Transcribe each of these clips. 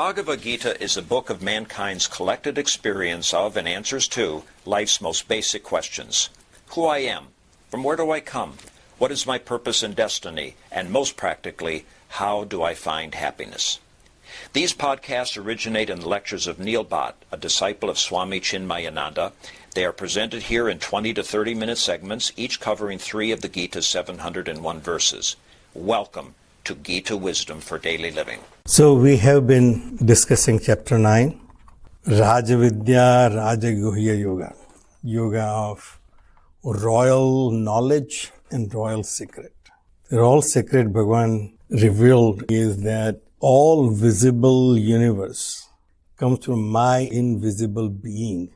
Bhagavad Gita is a book of mankind's collected experience of and answers to life's most basic questions. Who I am, from where do I come, what is my purpose and destiny, and most practically, how do I find happiness? These podcasts originate in the lectures of Neil Bhatt, a disciple of Swami Chinmayananda. They are presented here in 20 to 30-minute segments, each covering 3 of the Gita's 701 verses. Welcome to Gita Wisdom for Daily Living. So we have been discussing chapter 9, Rajavidya Rajaguhya Yoga, yoga of royal knowledge and royal secret. The royal secret Bhagavan revealed is that all visible universe comes from my invisible being.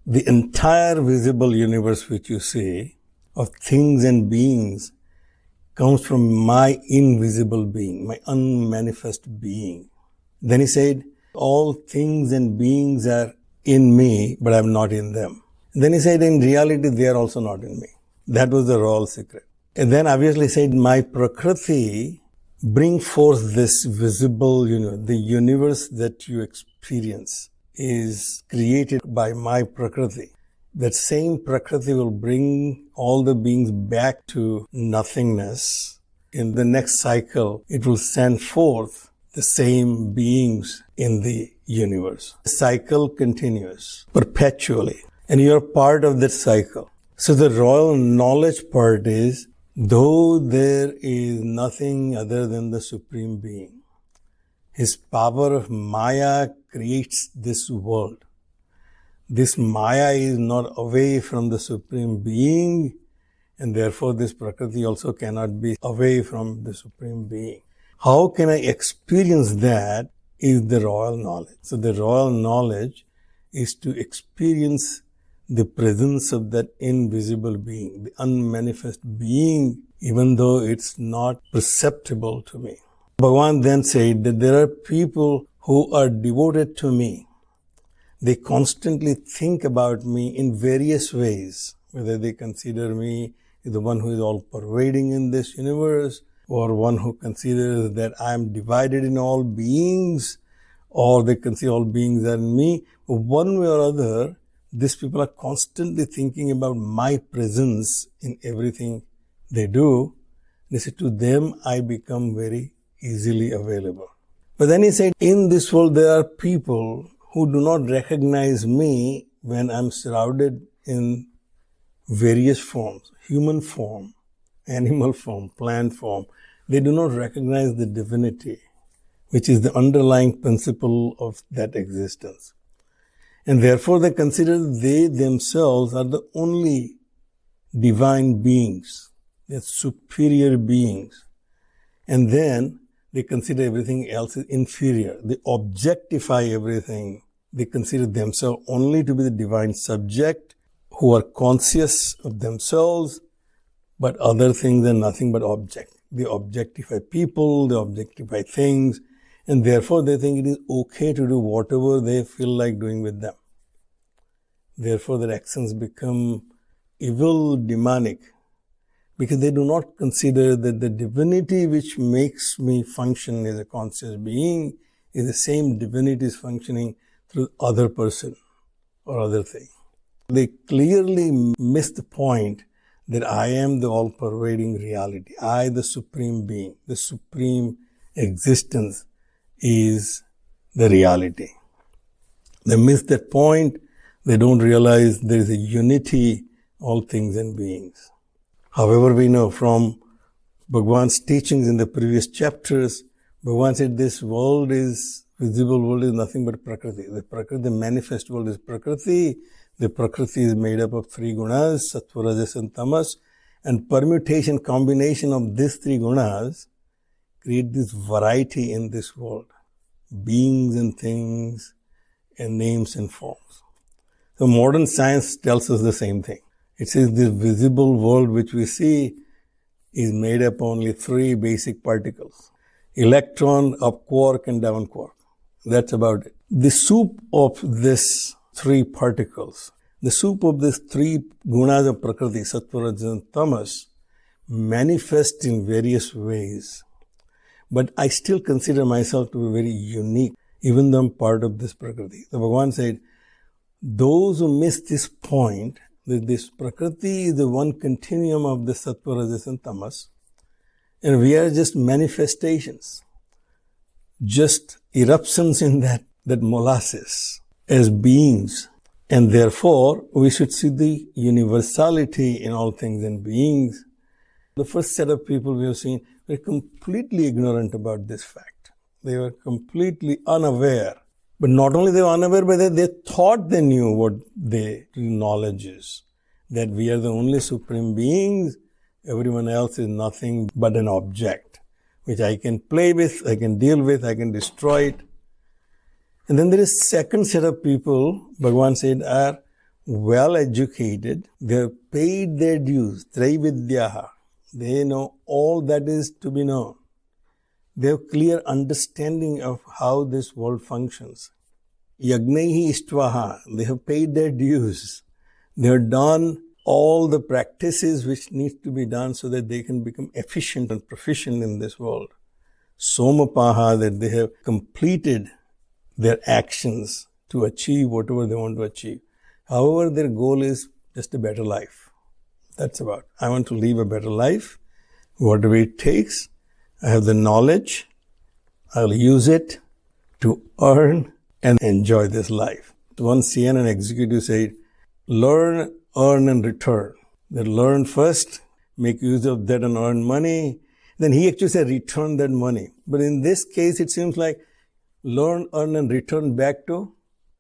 The entire visible universe which you see of things and beings comes from my invisible being, my unmanifest being. Then he said, all things and beings are in me, but I am not in them. Then he said, in reality, they are also not in me. That was the royal secret. And then obviously said, my prakriti bring forth this visible universe. The universe that you experience is created by my prakriti. That same prakriti will bring all the beings back to nothingness. In the next cycle, it will send forth the same beings in the universe. The cycle continues perpetually, and you are part of that cycle. So the royal knowledge part is, though there is nothing other than the Supreme Being, His power of Maya creates this world. This Maya is not away from the Supreme Being, and therefore this Prakriti also cannot be away from the Supreme Being. How can I experience that is the royal knowledge. So the royal knowledge is to experience the presence of that invisible being, the unmanifest being, even though it's not perceptible to me. Bhagavan then said that there are people who are devoted to me. They constantly think about me in various ways, whether they consider me the one who is all-pervading in this universe, or one who considers that I am divided in all beings, or they consider all beings are in me. One way or other, these people are constantly thinking about my presence in everything they do. They say, to them, I become very easily available. But then he said, in this world, there are people who do not recognize me when I'm surrounded in various forms, human form, animal form, plant form. They do not recognize the divinity, which is the underlying principle of that existence. And therefore they consider they themselves are the only divine beings, they're superior beings. And then they consider everything else is inferior. They objectify everything. They consider themselves only to be the divine subject who are conscious of themselves, but other things are nothing but object. They objectify people, they objectify things, and therefore they think it is okay to do whatever they feel like doing with them. Therefore their actions become evil, demonic, because they do not consider that the divinity which makes me function as a conscious being is the same divinity is functioning through other person or other thing. They clearly miss the point that I am the all-pervading reality. I, the Supreme Being, the Supreme Existence is the reality. They miss that point. They don't realize there is a unity, all things and beings. However, we know from Bhagavan's teachings in the previous chapters, Bhagavan said this world is, visible world is nothing but Prakriti. The Prakriti, the manifest world is Prakriti. The Prakriti is made up of 3 gunas, Sattva, Rajas and Tamas. And permutation, combination of these 3 gunas create this variety in this world. Beings and things and names and forms. So modern science tells us the same thing. It says this visible world which we see is made up only 3 basic particles. Electron, up quark and down quark. That's about it. The soup of these 3 particles, the soup of these 3 gunas of Prakriti, Sattva, Rajas and Tamas, manifest in various ways. But I still consider myself to be very unique, even though I'm part of this Prakriti. So Bhagavan said, those who miss this point, that this Prakriti is the one continuum of the Sattva, Rajas and Tamas, and we are just manifestations, just eruptions in that molasses as beings. And therefore, we should see the universality in all things and beings. The first set of people we have seen were completely ignorant about this fact. They were completely unaware. But not only they were unaware, but they thought they knew what the knowledge is. That we are the only supreme beings. Everyone else is nothing but an object, which I can play with, I can deal with, I can destroy it. And then there is second set of people, Bhagavan said, are well educated. They have paid their dues, Traividyaha. They know all that is to be known. They have clear understanding of how this world functions. Yagnaihi Ishtvaha. They have paid their dues. They have done all the practices which need to be done so that they can become efficient and proficient in this world. Somapaha, that they have completed their actions to achieve whatever they want to achieve. However, their goal is just a better life. That's about. I want to live a better life. Whatever it takes, I have the knowledge. I'll use it to earn and enjoy this life. One CNN executive said, learn, earn and return. That learn first, make use of that and earn money. Then he actually said return that money. But in this case, it seems like learn, earn and return back to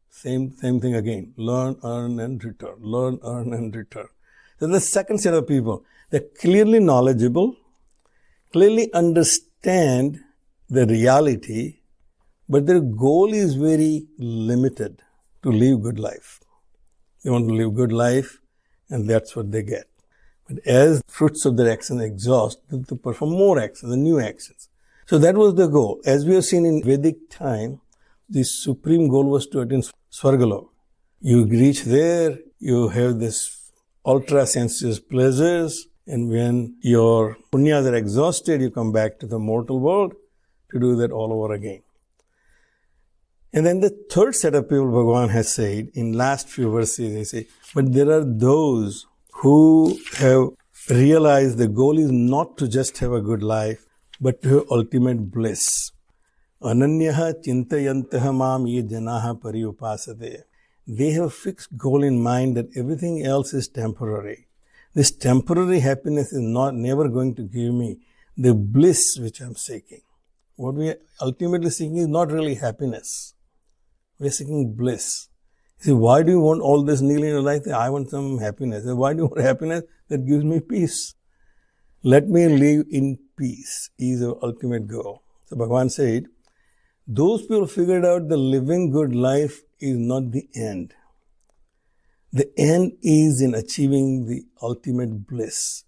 same thing again. Learn, earn and return. Learn, earn and return. So the second set of people, they're clearly knowledgeable, clearly understand the reality, but their goal is very limited to live good life. They want to live good life, and that's what they get. But as fruits of their actions exhaust, they perform more actions, the new actions. So that was the goal. As we have seen in Vedic time, the supreme goal was to attain Swargalok. You reach there, you have this ultra-sensuous pleasures, and when your punyas are exhausted, you come back to the mortal world to do that all over again. And then the third set of people Bhagavan has said, in last few verses, he says, but there are those who have realized the goal is not to just have a good life, but to have ultimate bliss. Ananyaha chintayantaha mam ye janaha pariupasate. They have a fixed goal in mind that everything else is temporary. This temporary happiness is never going to give me the bliss which I'm seeking. What we are ultimately seeking is not really happiness. We are seeking bliss. You see, why do you want all this nearly in your life? I want some happiness. Why do you want happiness? That gives me peace. Let me live in peace is our ultimate goal. So Bhagavan said, those people figured out the living good life is not the end. The end is in achieving the ultimate bliss,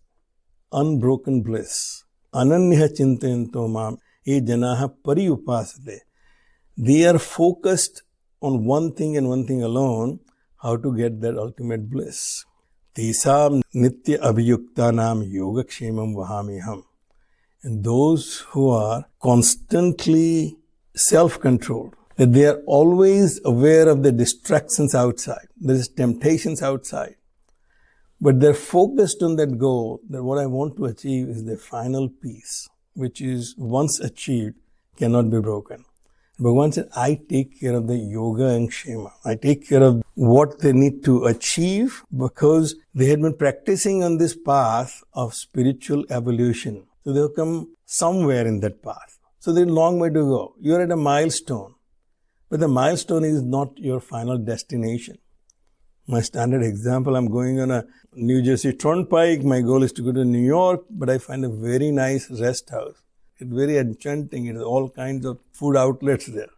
unbroken bliss. Ananya chintayanto mam ye janaha pariupasate. They are focused on one thing and one thing alone, how to get that ultimate bliss. Tesam nitya abhiyuktanam yogakshemam vahamiham. And those who are constantly self-controlled, that they are always aware of the distractions outside. There is temptations outside. But they're focused on that goal, that what I want to achieve is the final peace, which is once achieved, cannot be broken. Bhagavan said, I take care of the yoga and kshema. I take care of what they need to achieve because they had been practicing on this path of spiritual evolution. So they have come somewhere in that path. So there's a long way to go. You're at a milestone. But the milestone is not your final destination. My standard example, I'm going on a New Jersey Turnpike. My goal is to go to New York, but I find a very nice rest house. It's very enchanting. It has all kinds of food outlets there.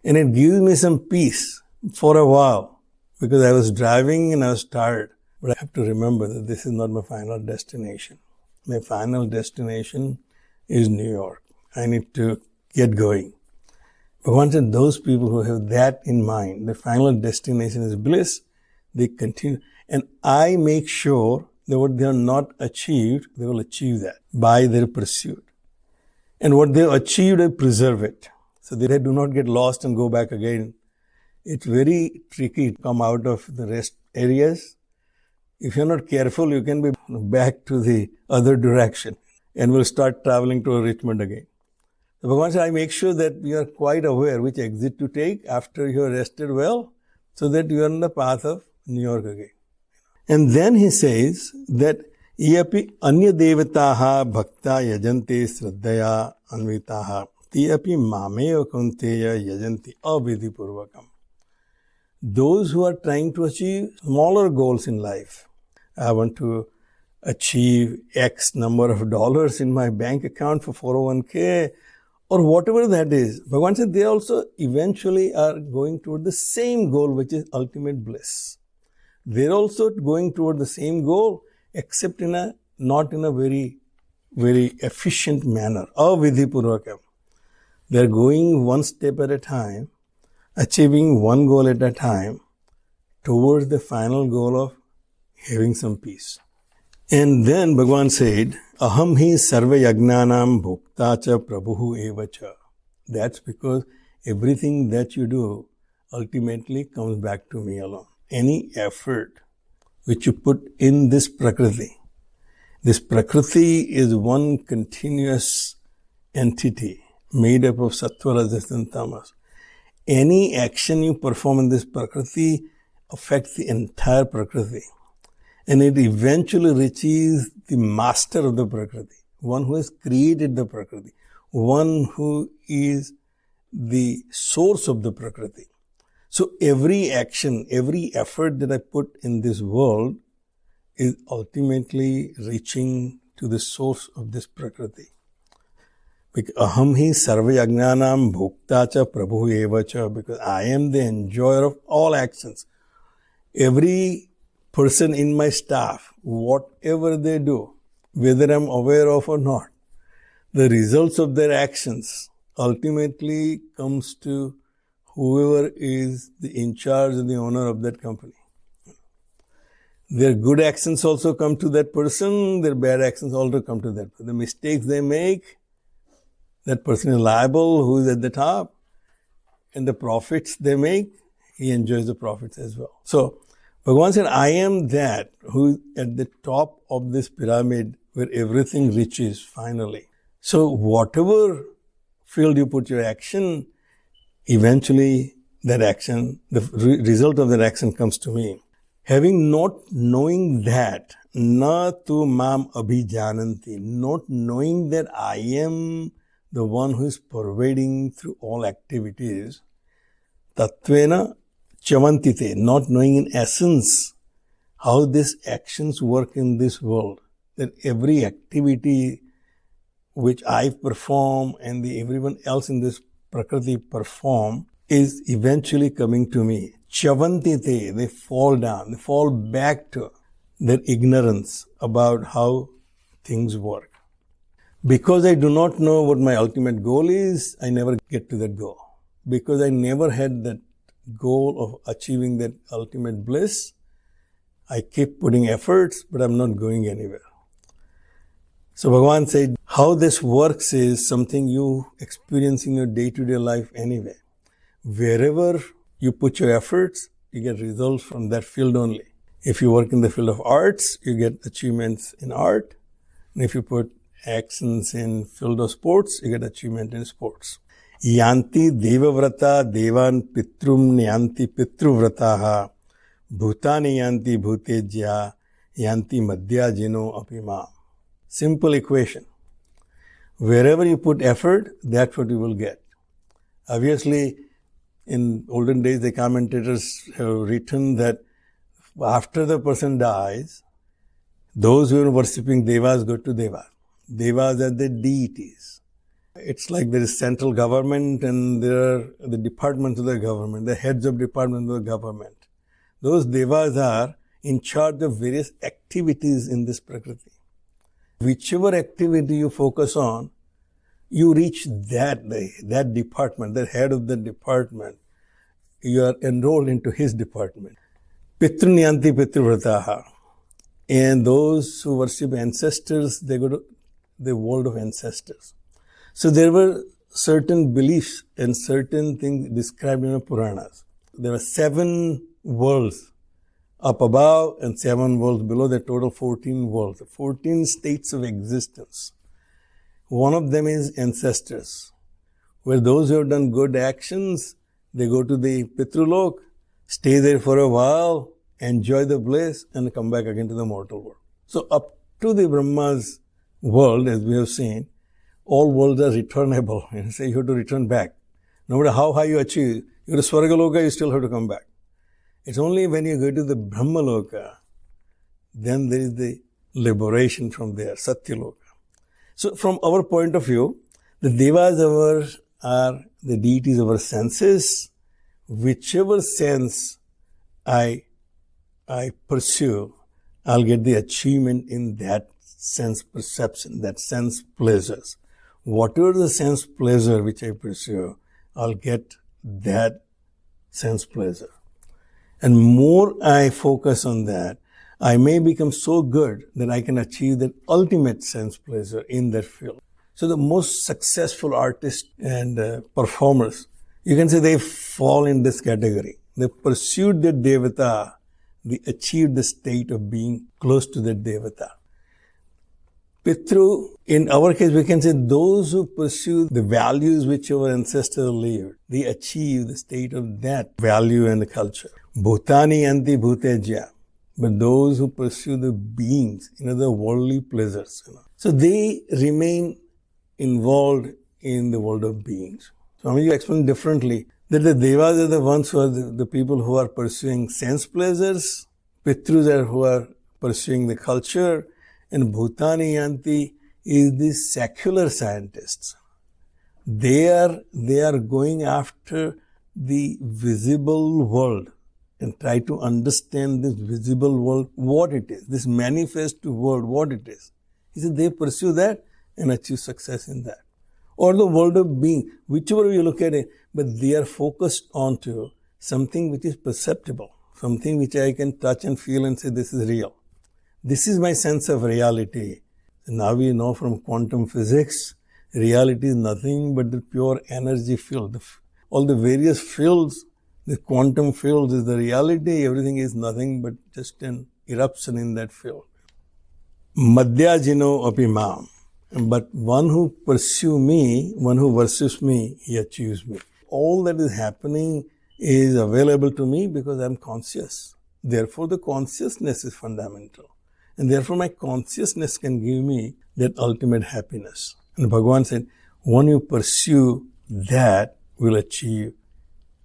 And it gives me some peace for a while because I was driving and I was tired. But I have to remember that this is not my final destination. My final destination is New York. I need to get going. But once those people who have that in mind, the final destination is bliss, they continue. And I make sure that what they have not achieved, they will achieve that by their pursuit. And what they achieved, they preserve it. So they do not get lost and go back again. It's very tricky to come out of the rest areas. If you're not careful, you can be back to the other direction and will start traveling to Richmond again. So Bhagavan said, I make sure that you are quite aware which exit to take after you are rested well, so that you are on the path of New York again. And then he says that Iapi anya devataha bhakta yajante sraddhaya anvitaha tiapi mameya kunteya yajanti avidhi purvakam. Those who are trying to achieve smaller goals in life. I want to achieve X number of dollars in my bank account for 401k or whatever that is. Bhagavan said they also eventually are going toward the same goal, which is ultimate bliss. They're also going toward the same goal, except not in a very, very efficient manner. Avidhi purvakam. They're going one step at a time, achieving one goal at a time, towards the final goal of having some peace. And then Bhagavan said, Aham hi sarva yagnanam bhokta cha prabhuhu evacha. That's because everything that you do ultimately comes back to me alone. Any effort which you put in this Prakriti is one continuous entity made up of Sattva, Rajas and Tamas. Any action you perform in this Prakriti affects the entire Prakriti. And it eventually reaches the master of the Prakriti, one who has created the Prakriti, one who is the source of the Prakriti. So every action, every effort that I put in this world is ultimately reaching to the source of this Prakriti. Because aham hi sarva yagnanam bhokta cha prabhu eva cha, because I am the enjoyer of all actions. Every person in my staff, whatever they do, whether I'm aware of or not, the results of their actions ultimately comes to whoever is the in charge and the owner of that company. Their good actions also come to that person, their bad actions also come to that person. The mistakes they make, that person is liable, who is at the top, and the profits they make, he enjoys the profits as well. So, Bhagavan said, I am that who is at the top of this pyramid where everything reaches finally. So whatever field you put your action, eventually that action, the result of that action comes to me. Having not knowing that, na tu mam abhijananti, not knowing that I am the one who is pervading through all activities, tattvena chavantite, not knowing in essence how these actions work in this world, that every activity which I perform and everyone else in this Prakriti perform is eventually coming to me. Chavantite, they fall down, they fall back to their ignorance about how things work. Because I do not know what my ultimate goal is, I never get to that goal. Because I never had that goal of achieving that ultimate bliss, I keep putting efforts, but I'm not going anywhere. So Bhagavan said, how this works is something you experience in your day-to-day life anyway. Wherever you put your efforts, you get results from that field only. If you work in the field of arts, you get achievements in art. And if you put actions in field of sports, you get achievement in sports. Yanti devavrata devan pitrum yanti pitruvrataha bhutani yanti bhutejya yanti madhya jino apima. Simple equation. Wherever you put effort, that's what you will get. Obviously, in olden days, the commentators have written that after the person dies, those who are worshipping devas go to devas. Devas are the deities. It's like there is central government and there are the departments of the government, the heads of departments of the government. Those devas are in charge of various activities in this Prakriti. Whichever activity you focus on, you reach that department, the head of the department. You are enrolled into his department. Pitrunyanti pitruvrataha. And those who worship ancestors, they go to the world of ancestors. So there were certain beliefs and certain things described in the Puranas. There were 7 worlds up above and 7 worlds below, the total 14 worlds, 14 states of existence. One of them is ancestors, where those who have done good actions, they go to the Pitrulok, stay there for a while, enjoy the bliss, and come back again to the mortal world. So up to the Brahma's world, as we have seen, all worlds are returnable. So you have to return back. No matter how high you achieve, you go to Swargaloka, you still have to come back. It's only when you go to the Brahmaloka, then there is the liberation from there, Satyaloka. So from our point of view, the Devas are the deities of our senses. Whichever sense I pursue, I'll get the achievement in that sense perception, that sense pleasures. Whatever the sense pleasure which I pursue, I'll get that sense pleasure. And more I focus on that, I may become so good that I can achieve that ultimate sense pleasure in that field. So the most successful artists and performers, you can say they fall in this category. They pursued the Devata, they achieved the state of being close to the Devata. Pitru, in our case, we can say those who pursue the values which our ancestors lived, they achieve the state of that value and culture. Bhutani yanti bhuteja. But those who pursue the beings, the worldly pleasures, so they remain involved in the world of beings. So you explain differently that the Devas are the ones who are the people who are pursuing sense pleasures, Pitrus are who are pursuing the culture, and Bhutani yanti is the secular scientists. They are going after the visible world and try to understand this visible world, what it is, this manifest world, what it is. He said they pursue that and achieve success in that. Or the world of being, whichever you look at it, but they are focused onto something which is perceptible, something which I can touch and feel and say this is real. This is my sense of reality. Now we know from quantum physics, reality is nothing but the pure energy field. All the various fields, the quantum field is the reality, everything is nothing but just an eruption in that field. Madhyajino api mam. But one who pursues me, one who worships me, he achieves me. All that is happening is available to me because I am conscious. Therefore, the consciousness is fundamental. And therefore, my consciousness can give me that ultimate happiness. And Bhagavan said, when you pursue that, will achieve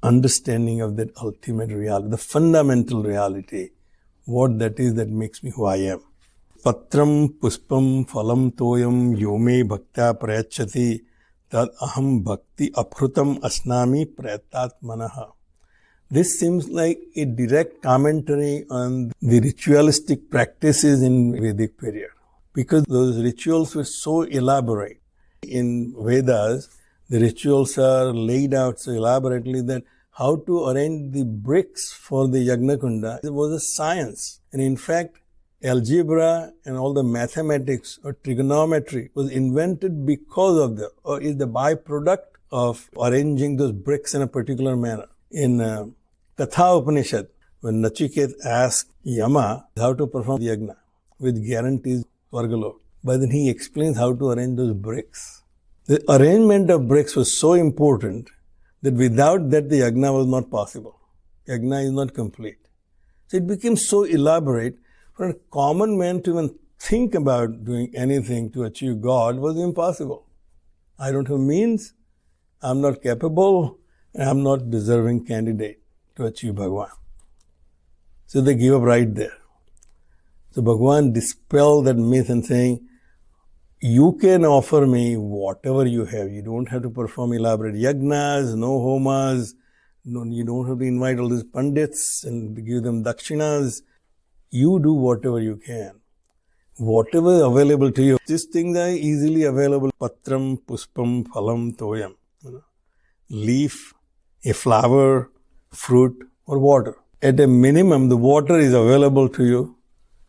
understanding of that ultimate reality, the fundamental reality, what that is that makes me who I am. Patram puspam phalam toyam yome bhaktya prayachati tad aham bhakti aprutam asnami prayatatmanaha. This seems like a direct commentary on the ritualistic practices in Vedic period, because those rituals were so elaborate. In Vedas, the rituals are laid out so elaborately that how to arrange the bricks for the Yagna Kunda was a science. And in fact, algebra and all the mathematics or trigonometry was invented because of or is the byproduct of arranging those bricks in a particular manner. In Katha Upanishad, when Nachiket asked Yama how to perform the Yagna with guarantees Swargalok, but then he explains how to arrange those bricks. The arrangement of bricks was so important that without that the Yagna was not possible. Yagna is not complete. So it became so elaborate for a common man to even think about doing anything to achieve God was impossible. I don't have means, I'm not capable, and I'm not deserving candidate to achieve Bhagavan. So they give up right there. So Bhagavan dispelled that myth and saying, you can offer me whatever you have. You don't have to perform elaborate yagnas, no homas, you don't have to invite all these pandits and give them dakshinas. You do whatever you can. Whatever is available to you. These things are easily available. Patram, puspam, phalam, toyam. Leaf, a flower, fruit, or water. At a minimum, the water is available to you.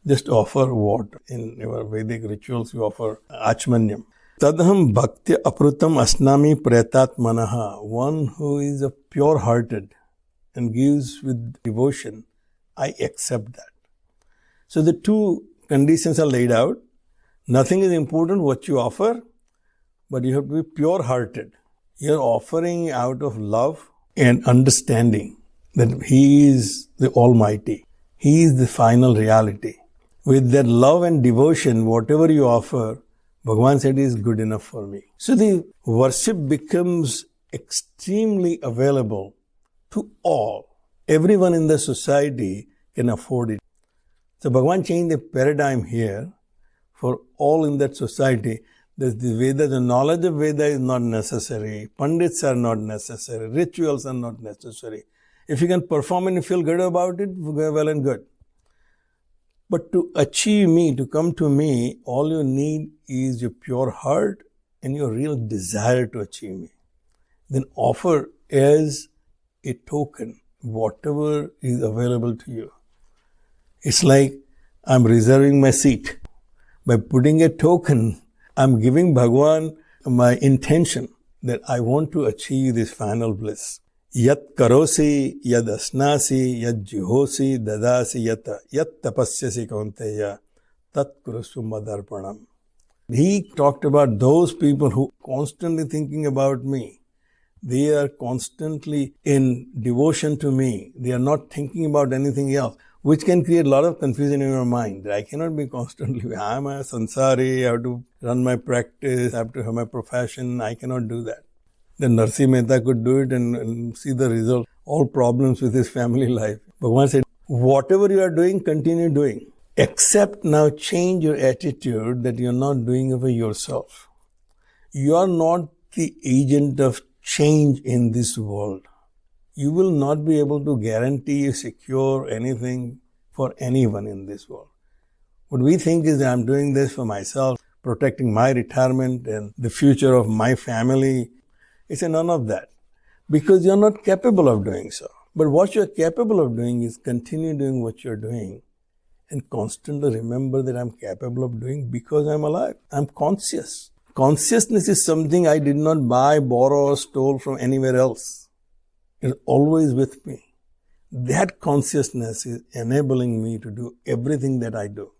Just offer water. In your Vedic rituals, you offer achmanyam. Tadham bhaktya aprutam asnami pretatmanaha. One who is a pure-hearted and gives with devotion, I accept that. So the two conditions are laid out. Nothing is important what you offer, but you have to be pure-hearted. You're offering out of love and understanding that He is the Almighty. He is the final reality. With that love and devotion, whatever you offer, Bhagavan said is good enough for me. So the worship becomes extremely available to all. Everyone in the society can afford it. So Bhagavan changed the paradigm here for all in that society. That the Veda, the knowledge of Veda is not necessary. Pandits are not necessary. Rituals are not necessary. If you can perform and you feel good about it, well and good. But to achieve me, to come to me, all you need is your pure heart and your real desire to achieve me. Then offer as a token whatever is available to you. It's like I'm reserving my seat. By putting a token, I'm giving Bhagavan my intention that I want to achieve this final bliss. Yat karosi, yad asnasi, yad jihosi, dadasi yat tapasyasi kaunteya, tat kurusu madarpanam. He talked about those people who constantly thinking about me. They are constantly in devotion to me. They are not thinking about anything else, which can create a lot of confusion in your mind. I cannot be constantly, I am a sansari, I have to run my practice, I have to have my profession. I cannot do that. Then Narsi Mehta could do it and see the result. All problems with his family life. Bhagavan said, whatever you are doing, continue doing. Except now change your attitude that you are not doing it for yourself. You are not the agent of change in this world. You will not be able to guarantee, secure anything for anyone in this world. What we think is that I'm doing this for myself, protecting my retirement and the future of my family. It's none of that. Because you're not capable of doing so. But what you're capable of doing is continue doing what you're doing and constantly remember that I'm capable of doing because I'm alive. I'm conscious. Consciousness is something I did not buy, borrow, or stole from anywhere else. It's always with me. That consciousness is enabling me to do everything that I do.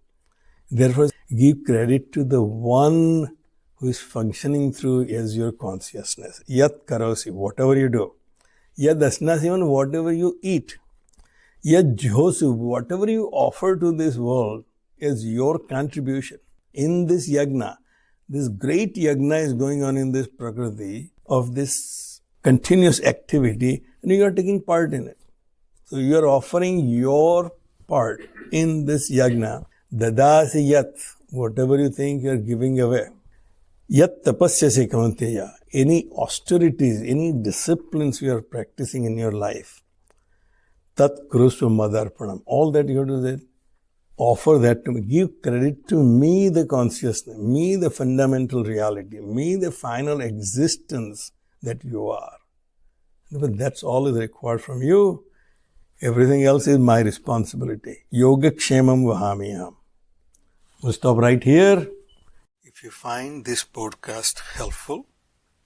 Therefore, give credit to the one who is functioning through as your consciousness. Yat karosi, whatever you do. Yad asnasi, whatever you eat. Yad jihosu, whatever you offer to this world as your contribution. In this yagna, this great yagna is going on in this prakriti of this continuous activity and you are taking part in it. So you are offering your part in this yagna. Dadasi yat, whatever you think you are giving away. Yat tapasyasi kaunteya, any austerities, any disciplines you are practicing in your life. Tat kurusu madarpanam, all that you have to do, offer that to me. Give credit to me, the consciousness, me, the fundamental reality, me, the final existence that you are. But that's all is required from you. Everything else is my responsibility. Yoga kshemam vahamiyam. We'll stop right here. If you find this podcast helpful,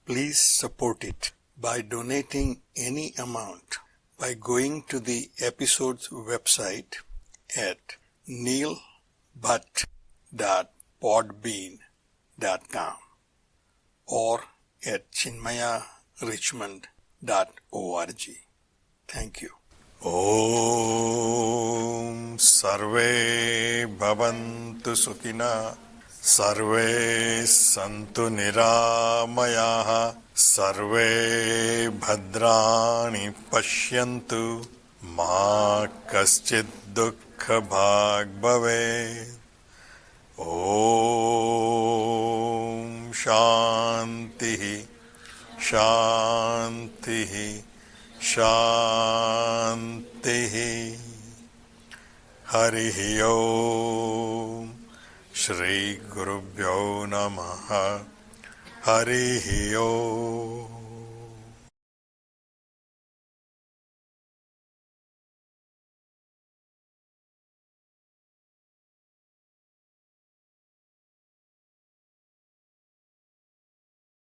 please support it by donating any amount by going to the episode's website at neilbhatt.podbean.com or at chinmayarichmond.org. Thank you. Om Sarve Bhavantu Sukhina Sarve Santu Niramayaha Sarve Bhadrani Pashyantu Ma Kaschid Dukkha Bhag Bhavet. Om Shanti Shanti Shanti. Harihi Om. Shri Gurubhyo Namaha. Harihi Om.